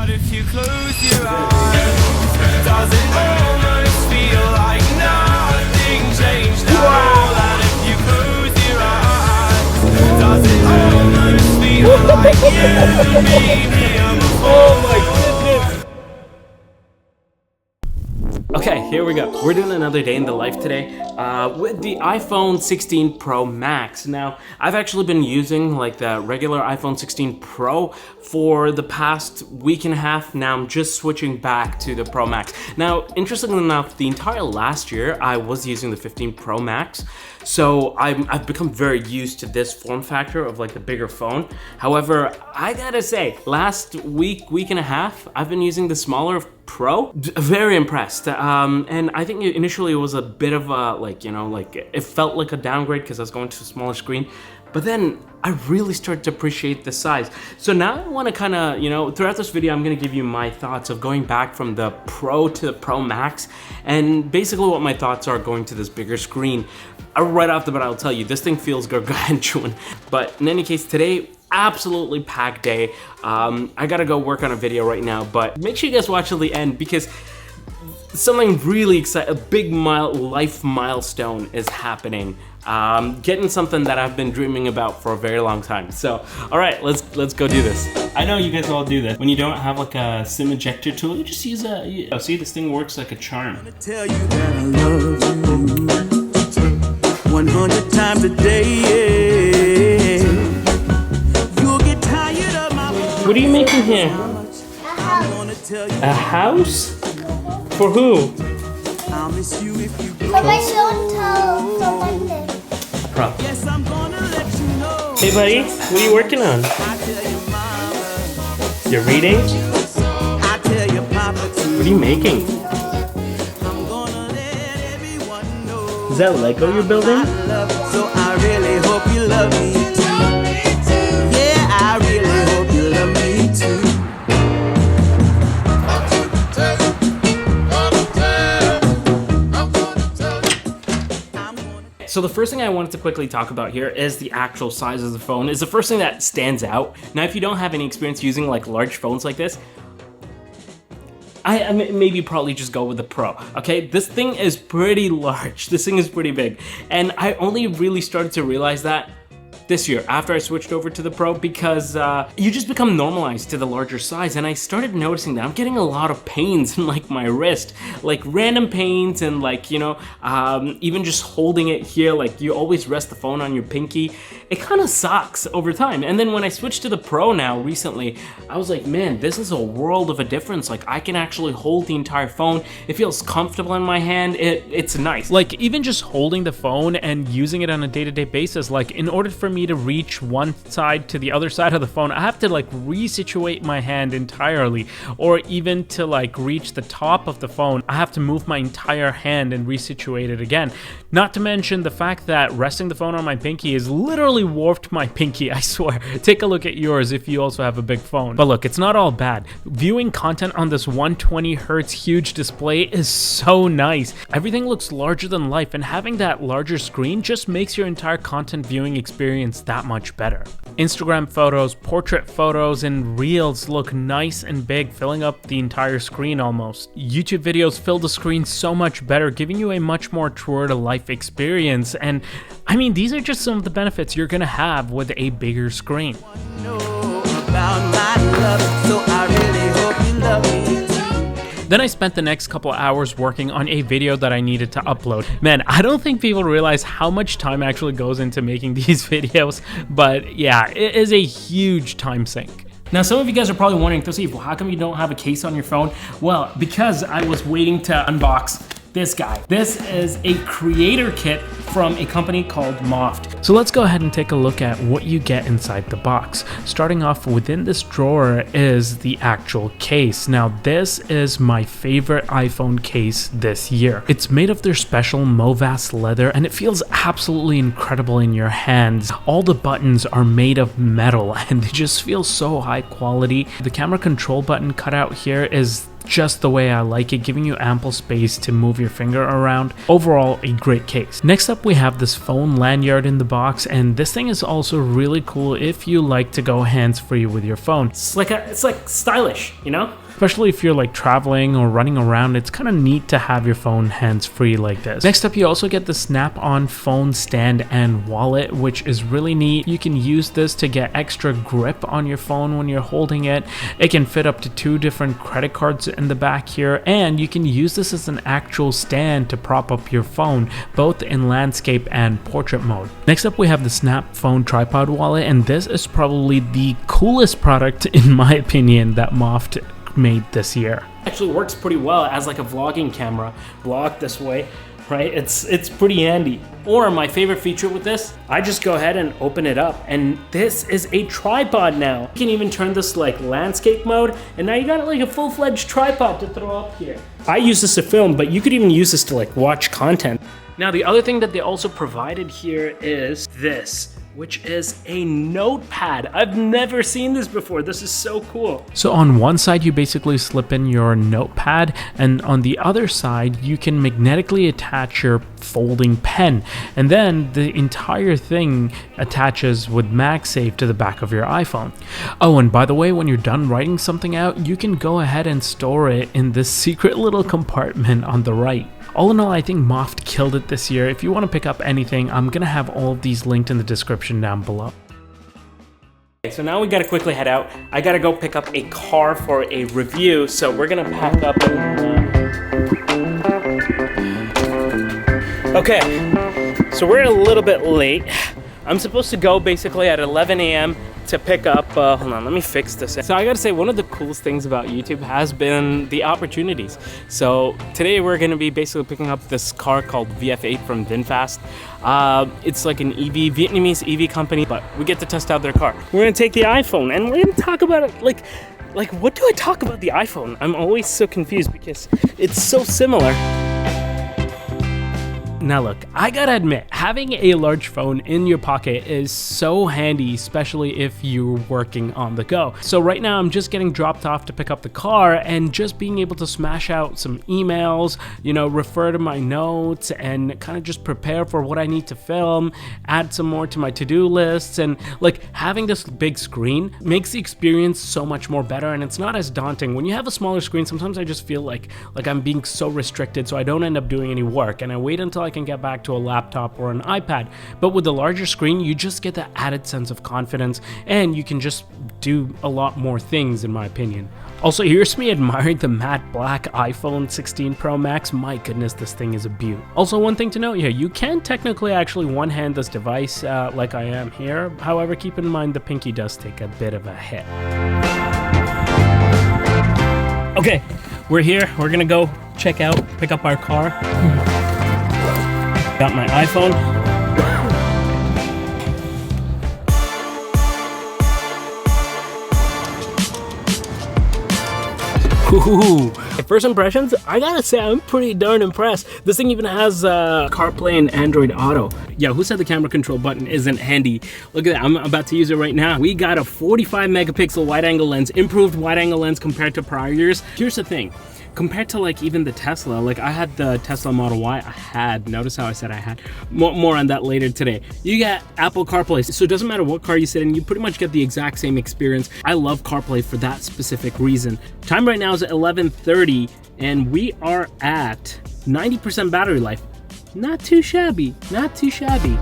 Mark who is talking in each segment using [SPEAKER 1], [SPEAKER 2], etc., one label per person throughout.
[SPEAKER 1] But if you close your eyes, does it almost feel like nothing changed at all? And if you close your eyes, does it almost feel like you've been here before?
[SPEAKER 2] Oh my goodness! Okay, here we go. We're doing another day in the life today with the iPhone 16 Pro Max. Now, I've actually been using like the regular iPhone 16 Pro for the past week and a half. Now I'm just switching back to the Pro Max. Now, interestingly enough, the entire last year I was using the 15 Pro Max. So I've become very used to this form factor of like the bigger phone. However, I gotta say, last week and a half, I've been using the smaller Pro. Very impressed. And I think initially it was a bit of a, like, you know, like it felt like a downgrade because I was going to a smaller screen. But then I really started to appreciate the size. So now I want to kind of, you know, throughout this video, I'm going to give you my thoughts of going back from the Pro to the Pro Max. And basically what my thoughts are going to this bigger screen. Right off the bat, I'll tell you, this thing feels gargantuan. But in any case, today, absolutely packed day. I got to go work on a video right now. But make sure you guys watch till the end because something really exciting, a big life milestone is happening. Getting something that I've been dreaming about for a very long time. So, all right, let's go do this. I know you guys all do this. When you don't have like a SIM ejector tool, you just use a, see, this thing works like a charm.
[SPEAKER 1] I'm gonna tell you that I love you 100 times a day. You'll get tired of my voice.
[SPEAKER 2] What are you making here?
[SPEAKER 1] A
[SPEAKER 2] house? For who?
[SPEAKER 1] I'll miss you if you go.
[SPEAKER 3] For my son till Monday.
[SPEAKER 2] Problem.
[SPEAKER 1] Yes, I'm gonna let you know.
[SPEAKER 2] Hey buddy, what are you working on?
[SPEAKER 1] I tell your mama,
[SPEAKER 2] You're reading?
[SPEAKER 1] I tell your papa too.
[SPEAKER 2] What are you making?
[SPEAKER 1] I'm gonna let everyone know.
[SPEAKER 2] Is that Lego you're building?
[SPEAKER 1] So I really hope you love me too. Yeah, I really hope you love me too.
[SPEAKER 2] So the first thing I wanted to quickly talk about here is the actual size of the phone. Is the first thing that stands out. Now, if you don't have any experience using like large phones like this, I maybe probably just go with the Pro, okay? This thing is pretty large. This thing is pretty big. And I only really started to realize that this year after I switched over to the Pro because you just become normalized to the larger size, and I started noticing that I'm getting a lot of pains in like my wrist, like random pains, and like, you know, even just holding it here, like you always rest the phone on your pinky. It kind of sucks over time. And then when I switched to the Pro now recently, I was like, man, this is a world of a difference. Like I can actually hold the entire phone. It feels comfortable in my hand. It's nice. Like even just holding the phone and using it on a day-to-day basis, like in order for me to reach one side to the other side of the phone, I have to like resituate my hand entirely, or even to like reach the top of the phone, I have to move my entire hand and resituate it again. Not to mention the fact that resting the phone on my pinky is literally warped my pinky, I swear. Take a look at yours if you also have a big phone. But look, it's not all bad. Viewing content on this 120 Hz huge display is so nice. Everything looks larger than life, and having that larger screen just makes your entire content viewing experience that much better. Instagram photos, portrait photos, and reels look nice and big, filling up the entire screen almost. YouTube videos fill the screen so much better, giving you a much more truer to life experience. And I mean, these are just some of the benefits you're gonna have with a bigger screen. Then I spent the next couple hours working on a video that I needed to upload. Man, I don't think people realize how much time actually goes into making these videos, but yeah, it is a huge time sink. Now, some of you guys are probably wondering, Tausif, well, how come you don't have a case on your phone? Well, because I was waiting to unbox this guy. This is a creator kit from a company called Moft. So let's go ahead and take a look at what you get inside the box. Starting off within this drawer is the actual case. Now this is my favorite iPhone case this year. It's made of their special Movas leather and it feels absolutely incredible in your hands. All the buttons are made of metal and they just feel so high quality. The camera control button cut out here is just the way I like it, giving you ample space to move your finger around. Overall, a great case. Next up up we have this phone lanyard in the box, and this thing is also really cool if you like to go hands-free with your phone. It's like stylish, you know? Especially if you're like traveling or running around, it's kind of neat to have your phone hands-free like this. Next up, you also get the snap-on phone stand and wallet, which is really neat. You can use this to get extra grip on your phone when you're holding it. It can fit up to 2 different credit cards in the back here, and you can use this as an actual stand to prop up your phone, both in landscape and portrait mode. Next up, we have the Snap Phone Tripod Wallet, and this is probably the coolest product, in my opinion, that Moft made this year. Actually works pretty well as like a vlogging camera. Vlog this way, right? It's pretty handy. Or my favorite feature with this, I just go ahead and open it up, and this is a tripod now. You can even turn this like landscape mode, and now you got like a full-fledged tripod to throw up here. I use this to film, but you could even use this to like watch content. Now the other thing that they also provided here is this, which is a notepad. I've never seen this before. This is so cool. So on one side, you basically slip in your notepad, and on the other side, you can magnetically attach your folding pen. And then the entire thing attaches with MagSafe to the back of your iPhone. Oh, and by the way, when you're done writing something out, you can go ahead and store it in this secret little compartment on the right. All in all, I think Moft killed it this year. If you want to pick up anything, I'm gonna have all of these linked in the description down below. Okay, so now we gotta quickly head out. I gotta go pick up a car for a review, so we're gonna pack up and, Okay, so we're a little bit late. I'm supposed to go basically at 11 a.m. to pick up, hold on, let me fix this. So I gotta say, one of the coolest things about YouTube has been the opportunities. So today we're gonna be basically picking up this car called VF8 from Vinfast. It's like an EV, Vietnamese EV company, but we get to test out their car. We're gonna take the iPhone and we're gonna talk about it, like what do I talk about the iPhone? I'm always so confused because it's so similar. Now look, I gotta admit, having a large phone in your pocket is so handy, especially if you're working on the go. So right now I'm just getting dropped off to pick up the car, and just being able to smash out some emails, you know, refer to my notes, and kind of just prepare for what I need to film, add some more to my to-do lists, and like having this big screen makes the experience so much more better, and it's not as daunting. When you have a smaller screen, sometimes I just feel like I'm being so restricted, so I don't end up doing any work, and I wait until I can get back to a laptop or an iPad. But with the larger screen, you just get that added sense of confidence, and you can just do a lot more things, in my opinion. Also, here's me admiring the matte black iPhone 16 Pro Max. My goodness, this thing is a beaut. Also, one thing to note here, you can technically actually one-hand this device like I am here. However, keep in mind the pinky does take a bit of a hit. Okay, we're here. We're gonna go check out, pick up our car. Got my iPhone. Ooh. First impressions, I gotta say I'm pretty darn impressed. This thing even has CarPlay and Android Auto. Yeah, who said the camera control button isn't handy? Look at that, I'm about to use it right now. We got a 45 megapixel wide angle lens, improved wide angle lens compared to prior years. Here's the thing. Compared to like even the Tesla, like I had the Tesla Model Y, notice how I said I had, more on that later today. You get Apple CarPlay, so it doesn't matter what car you sit in, you pretty much get the exact same experience. I love CarPlay for that specific reason. Time right now is 11:30, and we are at 90% battery life. Not too shabby, not too shabby.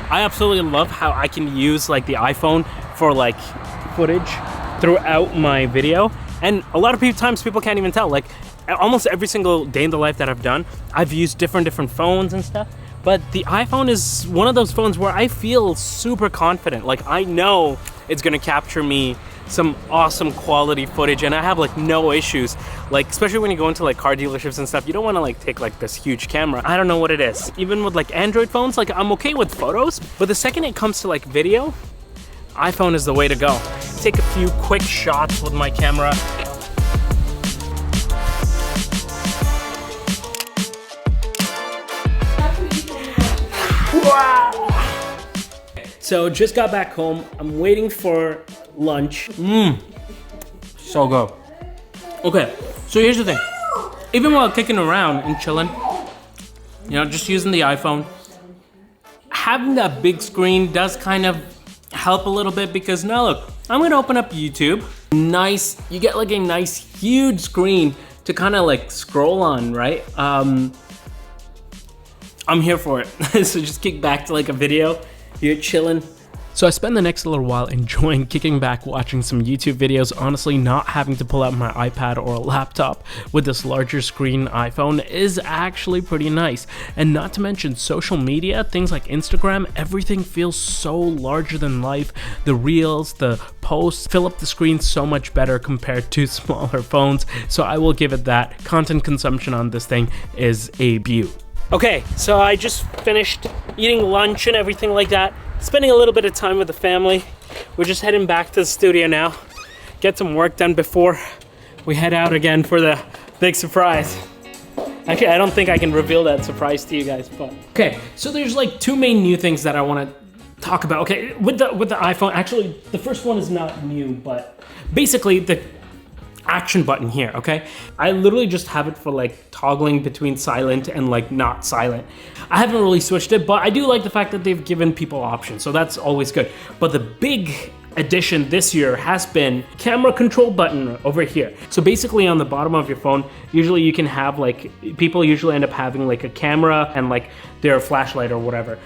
[SPEAKER 2] I absolutely love how I can use like the iPhone for like footage throughout my video, and a lot of times people can't even tell. Like almost every single day in the life that I've done, I've used different phones and stuff, but the iPhone is one of those phones where I feel super confident. Like I know it's gonna capture me some awesome quality footage, and I have like no issues. Like especially when you go into like car dealerships and stuff, you don't want to like take like this huge camera. I don't know what it is. Even with like Android phones, like I'm okay with photos, but the second it comes to like video, iPhone is the way to go. Take a few quick shots with my camera. Wow! So just got back home. I'm waiting for lunch. So good. Okay, so here's the thing. even while kicking around and chilling, you know, just using the iPhone, having that big screen does kind of help a little bit because now look, I'm gonna open up YouTube. Nice, you get like a nice huge screen to kind of like scroll on, right? I'm here for it. So just kick back to like a video, you're chilling. So I spend the next little while enjoying kicking back, watching some YouTube videos. Honestly, not having to pull out my iPad or a laptop with this larger screen iPhone is actually pretty nice. And not to mention social media, things like Instagram, everything feels so larger than life. The reels, the posts fill up the screen so much better compared to smaller phones. So I will give it that. Content consumption on this thing is a beaut. Okay, so I just finished eating lunch and everything like that. Spending a little bit of time with the family. We're just heading back to the studio now. Get some work done before we head out again for the big surprise. Actually, I don't think I can reveal that surprise to you guys, but. Okay, so there's like two main new things that I want to talk about. Okay, with the iPhone, actually, the first one is not new, but basically the action button here, okay? I literally just have it for like toggling between silent and like not silent. I haven't really switched it, but I do like the fact that they've given people options, so that's always good. But the big addition this year has been camera control button over here. So basically on the bottom of your phone, usually you can have like, people usually end up having like a camera and like their flashlight or whatever.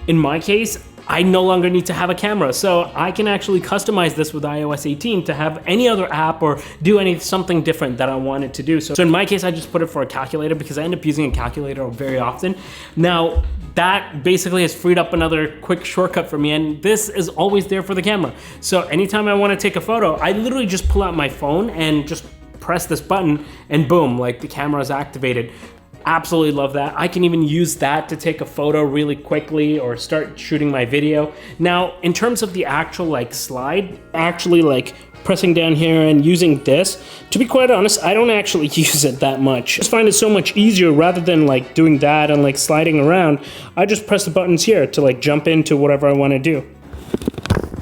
[SPEAKER 2] In my case, I no longer need to have a camera, so I can actually customize this with iOS 18 to have any other app or do something different that I wanted to do. So in my case, I just put it for a calculator because I end up using a calculator very often. Now, that basically has freed up another quick shortcut for me, and this is always there for the camera. So anytime I want to take a photo, I literally just pull out my phone and just press this button, and boom, like the camera is activated. Absolutely love that. I can even use that to take a photo really quickly or start shooting my video. Now, in terms of the actual like slide, actually like pressing down here and using this, to be quite honest, I don't actually use it that much. I just find it so much easier rather than like doing that and like sliding around. I just press the buttons here to like jump into whatever I want to do.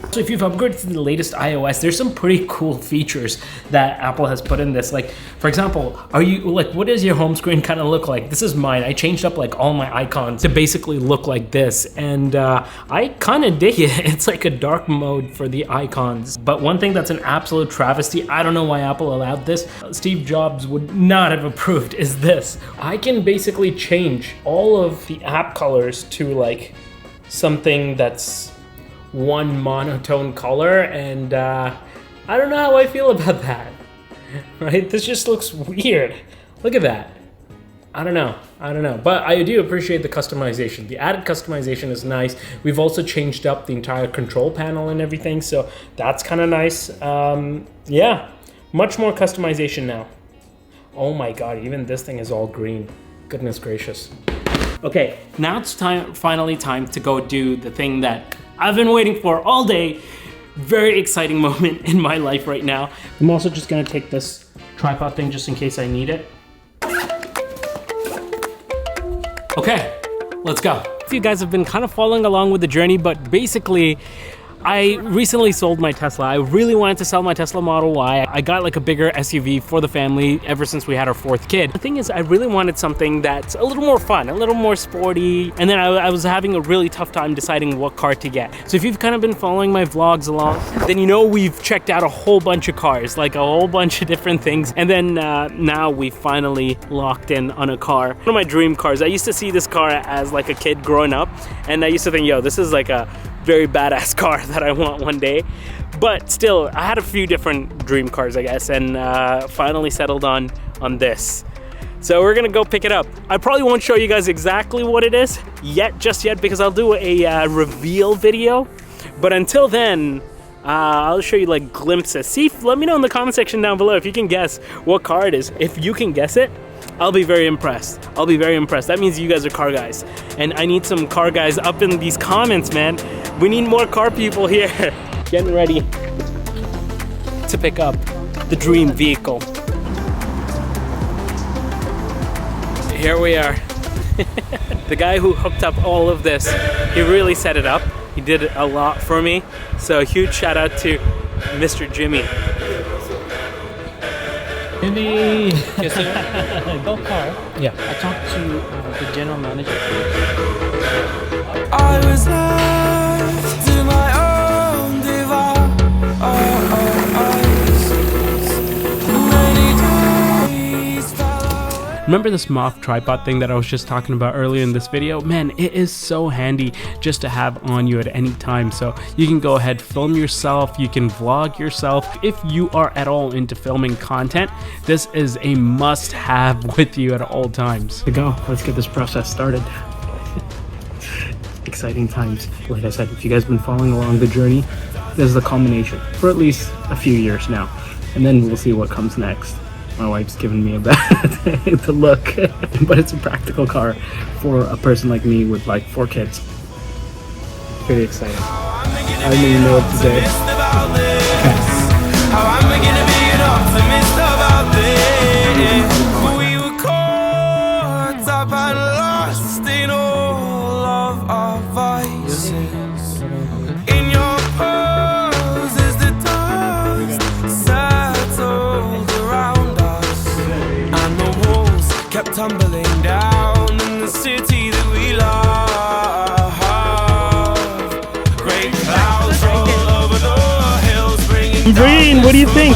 [SPEAKER 2] So if you've upgraded to the latest iOS, there's some pretty cool features that Apple has put in this. Like, for example, what does your home screen kind of look like? This is mine. I changed up like all my icons to basically look like this, and I kind of dig it. It's like a dark mode for the icons. But one thing that's an absolute travesty, I don't know why Apple allowed this, Steve Jobs would not have approved, is this. I can basically change all of the app colors to like something that's one monotone color, and I don't know how I feel about that, right? This just looks weird. Look at that. I don't know, but I do appreciate the customization. The added customization is nice. We've also changed up the entire control panel and everything, so that's kind of nice. Yeah, much more customization now. Oh my God, even this thing is all green. Goodness gracious. Okay, now it's finally time to go do the thing that I've been waiting for all day. Very exciting moment in my life right now. I'm also just gonna take this tripod thing just in case I need it. Okay, let's go. You guys have been kind of following along with the journey, but basically, I recently sold my Tesla. I really wanted to sell my Tesla Model Y. I got like a bigger SUV for the family ever since we had our fourth kid. The thing is, I really wanted something that's a little more fun, a little more sporty, and then I was having a really tough time deciding what car to get. So if you've kind of been following my vlogs along, then you know we've checked out a whole bunch of cars, like a whole bunch of different things, and then now we finally locked in on a car. One of my dream cars. I used to see this car as like a kid growing up, and I used to think, yo, this is like a very badass car that I want one day. But still, I had a few different dream cars, I guess, and finally settled on this. So we're gonna go pick it up. I probably won't show you guys exactly what it is just yet, because I'll do a reveal video. But until then, I'll show you like glimpses. Let me know in the comment section down below if you can guess what car it is. If you can guess it, I'll be very impressed. That means you guys are car guys. And I need some car guys up in these comments, man. We need more car people here. Getting ready to pick up the dream vehicle. Here we are. The guy who hooked up all of this, he really set it up. He did a lot for me. So a huge shout out to Mr. Jimmy.
[SPEAKER 4] Maybe.
[SPEAKER 5] Okay, so go car.
[SPEAKER 4] Yeah.
[SPEAKER 5] I talked to the general manager.
[SPEAKER 1] I was left to my own devices.
[SPEAKER 2] Remember this moth tripod thing that I was just talking about earlier in this video? Man, it is so handy just to have on you at any time. So you can go ahead, film yourself, you can vlog yourself. If you are at all into filming content, this is a must-have with you at all times. To go, let's get this process started. Exciting times. Like I said, if you guys have been following along the journey, this is the culmination for at least a few years now. And then we'll see what comes next. My wife's giving me a bad the look, but it's a practical car for a person like me with like 4 kids. Pretty exciting. I don't even know what to say.
[SPEAKER 1] How am I gonna be an optimist about this? We were caught up and lost in all of our vices. In your poses, the dust settled around us, and the walls kept tumbling down in the city that we love. Great clouds roll over the hills, bringing
[SPEAKER 4] Green, what do you think?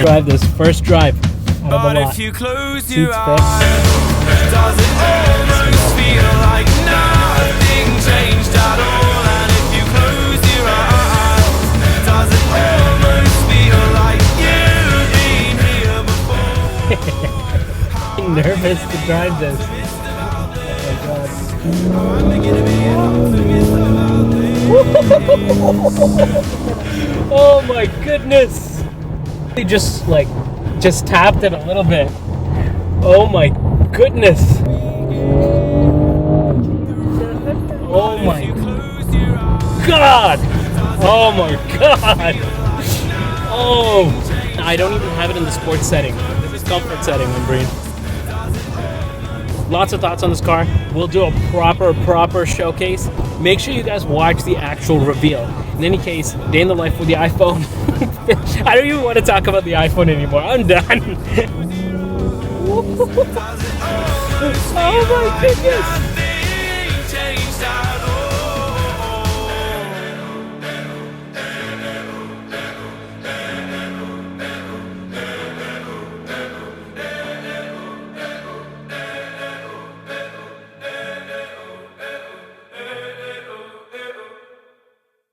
[SPEAKER 4] Drive this first drive out of
[SPEAKER 1] but
[SPEAKER 4] the lot.
[SPEAKER 1] if you close
[SPEAKER 4] Seats
[SPEAKER 1] your
[SPEAKER 4] fixed.
[SPEAKER 1] eyes, does it almost feel like nothing changed at all? And if you close your eyes, does it almost feel like you've been here before?
[SPEAKER 4] I'm nervous to drive this. Oh my goodness! They just tapped it a little bit. Oh my goodness! Oh my god! Oh my god! Oh! I don't even have it in the sports setting. This is comfort setting, I'm Breen. Lots of thoughts on this car. We'll do a proper showcase. Make sure you guys watch the actual reveal. In any case, day in the life with the iPhone. I don't even want to talk about the iPhone anymore. I'm done. Oh my goodness.
[SPEAKER 1] Nothing changed at